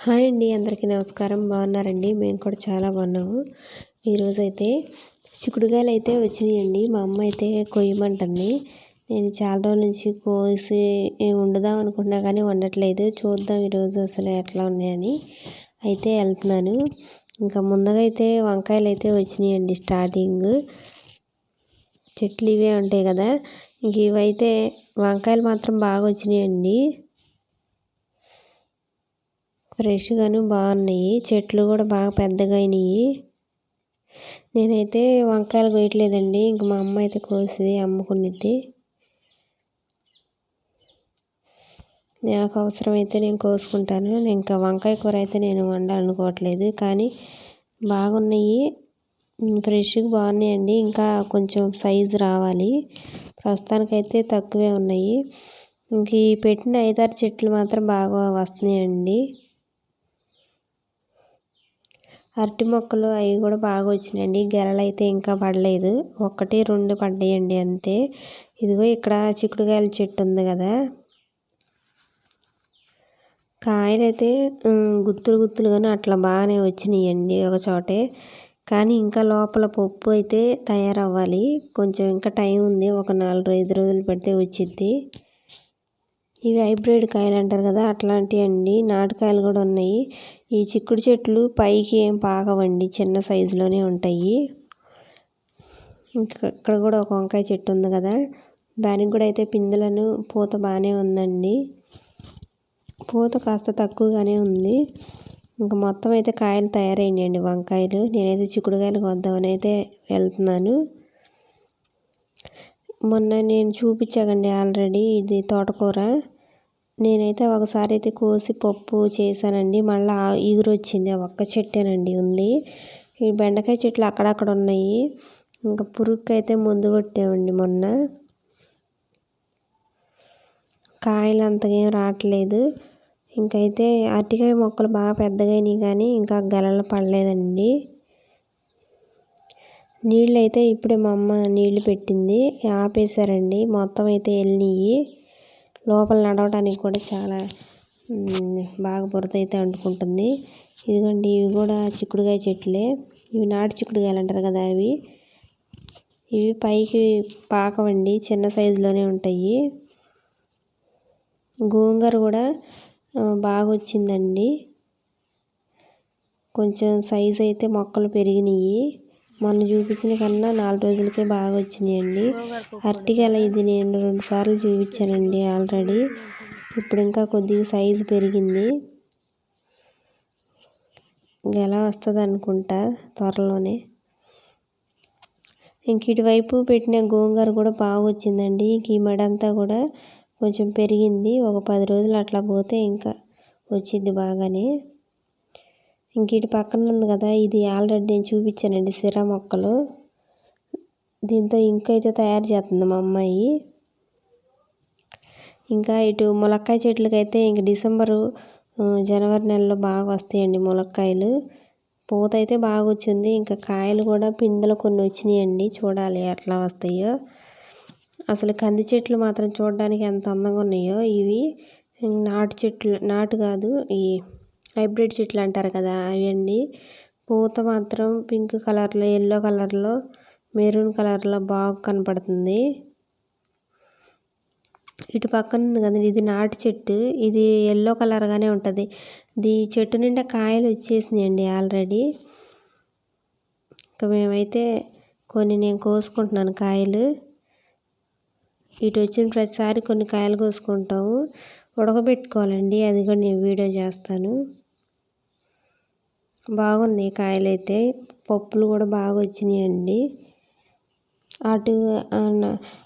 Hi అండి, అందరికీ నమస్కారం. బాగున్నారండి? మేము కూడా చాలా బాగున్నాము. ఈరోజైతే చిక్కుడుకాయలు అయితే వచ్చినాయండి. మా అమ్మ అయితే కొయ్యమంటుంది. నేను చాలా రోజుల నుంచి కోసి వండుదాం అనుకుంటున్నా కానీ వండట్లేదు. చూద్దాం ఈరోజు అసలు ఎట్లా ఉన్నాయని అయితే వెళ్తున్నాను. ఇంకా ముందుగా అయితే వంకాయలు అయితే వచ్చినాయండి. స్టార్టింగ్ చెట్లు ఇవే ఉంటాయి కదా, ఇంక ఇవైతే వంకాయలు మాత్రం బాగా వచ్చినాయండి. ఫ్రెష్గాను బాగున్నాయి. చెట్లు కూడా బాగా పెద్దగా అయినాయి. నేనైతే వంకాయలు కోయట్లేదండి, ఇంక మా అమ్మ అయితే కోసి అమ్ముకునిద్ది. నాకు అవసరమైతే నేను కోసుకుంటాను. ఇంకా వంకాయ కూర అయితే నేను వండాలనుకోవట్లేదు, కానీ బాగున్నాయి, ఫ్రెష్గా బాగున్నాయండి. ఇంకా కొంచెం సైజు రావాలి. ప్రస్తుతానికైతే తక్కువే ఉన్నాయి. ఇంక ఈ పెట్టిన 5-6 చెట్లు మాత్రం బాగా వస్తున్నాయండి. అరటి మొక్కలు అవి కూడా బాగా వచ్చినాయండి. గెలలు అయితే ఇంకా పడలేదు, 1-2 పడ్డాయండి అంతే. ఇదిగో ఇక్కడ చిక్కుడుకాయల చెట్టు ఉంది కదా, కాయలు అయితే గుత్తులుగానే అట్లా బాగానే వచ్చినాయండి ఒక చోటే. కానీ ఇంకా లోపల పప్పు అయితే తయారవ్వాలి. కొంచెం ఇంకా టైం ఉంది, ఒక 4-5 రోజులు పెడితే వచ్చిద్ది. ఇవి హైబ్రిడ్ కాయలు అంటారు కదా, అట్లాంటివి అండి. నాటుకాయలు కూడా ఉన్నాయి. ఈ చిక్కుడు చెట్లు పైకి ఏం పాకవండి, చిన్న సైజులోనే ఉంటాయి. ఇంకా ఇక్కడ కూడా ఒక వంకాయ చెట్టు ఉంది కదా, దానికి కూడా అయితే పిందెలను పూత బాగానే ఉందండి. పూత కాస్త తక్కువగానే ఉంది. ఇంకా మొత్తం అయితే కాయలు తయారైనాయండి, వంకాయలు. నేనైతే చిక్కుడుకాయలు కొద్దామని అయితే వెళ్తున్నాను. మొన్న నేను చూపించాకండి ఆల్రెడీ, ఇది తోటకూర. నేనైతే ఒకసారి అయితే కోసి పప్పు చేశానండి. మళ్ళీ ఈగురు వచ్చింది, ఒక్క చెట్టేనండి ఉంది. ఈ బెండకాయ చెట్లు అక్కడక్కడ ఉన్నాయి. ఇంకా పురుగుకి అయితే ముందు కొట్టామండి మొన్న. కాయలు అంతగా ఏం రావట్లేదు. ఇంకైతే అరటికాయ మొక్కలు బాగా పెద్దగా అయినాయి, కానీ ఇంకా గెలలు పడలేదండి. నీళ్ళు అయితే ఇప్పుడే మా అమ్మ నీళ్లు పెట్టింది, ఆపేశారండి. మొత్తం అయితే వెళ్ళినాయి. లోపల నడవడానికి కూడా చాలా బాగా బురద అయితే అంటుకుంటుంది. ఇదిగోండి, ఇవి కూడా చిక్కుడుకాయ చెట్లే. ఇవి నాటు చిక్కుడుకాయలు అంటారు కదా, ఇవి పైకి పాకవండి, చిన్న సైజులోనే ఉంటాయి. గోంగూర కూడా బాగా వచ్చిందండి. కొంచెం సైజు అయితే మొక్కలు పెరిగినాయి. మొన్న చూపించిన కన్నా 4 రోజులకే బాగా వచ్చినాయండి. అరటికాయలు ఇది నేను 2 సార్లు చూపించానండి ఆల్రెడీ. ఇప్పుడు ఇంకా కొద్దిగా సైజు పెరిగింది. ఎలా వస్తుంది అనుకుంటా త్వరలోనే. ఇంక ఇటువైపు పెట్టిన గోంగూర కూడా బాగా వచ్చిందండి. ఈ మడంతా కూడా కొంచెం పెరిగింది. ఒక 10 రోజులు అట్లా పోతే ఇంకా వచ్చింది బాగానే. ఇంక ఇటు పక్కన ఉంది కదా, ఇది ఆల్రెడీ నేను చూపించానండి, సిరా మొక్కలు. దీంతో ఇంకైతే తయారు చేస్తుంది మా అమ్మాయి. ఇంకా ఇటు ములక్కాయ చెట్లకైతే ఇంక డిసెంబరు జనవరి నెలలో బాగా వస్తాయండి ములక్కాయలు. పూత అయితే బాగా వచ్చింది. ఇంకా కాయలు కూడా పిందెలు కొన్ని వచ్చినాయండి, చూడాలి ఎట్లా వస్తాయో. అసలు కంది చెట్లు మాత్రం చూడడానికి ఎంత అందంగా ఉన్నాయో. ఇవి నాటు చెట్లు, నాటు కాదు, ఈ హైబ్రిడ్ చెట్లు అంటారు కదా, అవి అండి. పూత మాత్రం పింక్ కలర్లో, ఎల్లో కలర్లో, మెరూన్ కలర్లో బాగా కనపడుతుంది. ఇటు పక్కన ఉంది కదా, ఇది నాటు చెట్టు. ఇది ఎల్లో కలర్గానే ఉంటుంది. ఈ చెట్టు నిండా కాయలు వచ్చేసినాయండి ఆల్రెడీ. ఇంకా మేమైతే నేను కోసుకుంటున్నాను కాయలు. ఇటు వచ్చిన ప్రతిసారి కొన్ని కాయలు కోసుకుంటాము, ఉడకబెట్టుకోవాలండి. అది కూడా నేను వీడియో చేస్తాను. బాగున్నాయి కాయలు అయితే, పప్పులు కూడా బాగా వచ్చినాయండి. అటు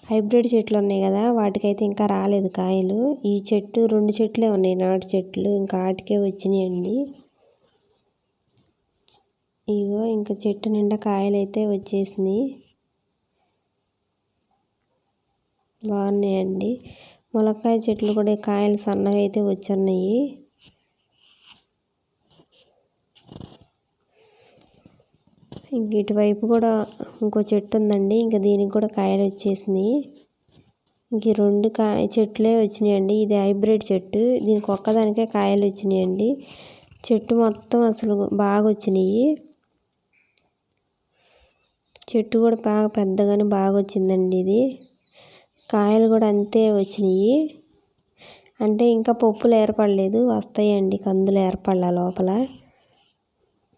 హైబ్రిడ్ చెట్లు ఉన్నాయి కదా, వాటికైతే ఇంకా రాలేదు కాయలు. ఈ చెట్టు 2 చెట్లే ఉన్నాయి, నాటు చెట్లు, ఇంకా వాటికే వచ్చినాయండి. ఇగో ఇంకా చెట్టు నిండా కాయలు అయితే వచ్చేసినాయి, బాగున్నాయండి. ములక్కాయ చెట్లు కూడా కాయలు సన్నగా అయితే వచ్చున్నాయి. ఇంక ఇటువైపు కూడా ఇంకో చెట్టు ఉందండి, ఇంకా దీనికి కూడా కాయలు వచ్చేసినాయి. ఇంక 2 చెట్లే వచ్చినాయండి. ఇది హైబ్రిడ్ చెట్టు, దీనికి ఒక్కదానికే కాయలు వచ్చినాయండి. చెట్టు మొత్తం అసలు బాగా వచ్చినాయి. చెట్టు కూడా బాగా పెద్దగానే బాగా వచ్చిందండి. ఇది కాయలు కూడా అంతే వచ్చినాయి. అంటే ఇంకా పప్పులు ఏర్పడలేదు, వస్తాయండి. కందులు ఏర్పడాల లోపల.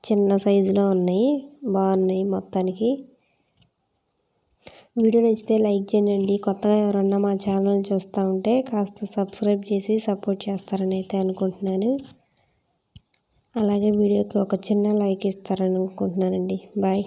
చిన్న సైజులో ఉన్నాయి, బాగున్నాయి మొత్తానికి. వీడియో నచ్చితే లైక్ చేయండి. కొత్తగా ఎవరన్నా మా ఛానల్ చూస్తూ ఉంటే కాస్త సబ్స్క్రైబ్ చేసి సపోర్ట్ చేస్తారని అయితే అనుకుంటున్నాను. అలాగే వీడియోకి ఒక చిన్న లైక్ ఇస్తారని అనుకుంటున్నానండి. బాయ్.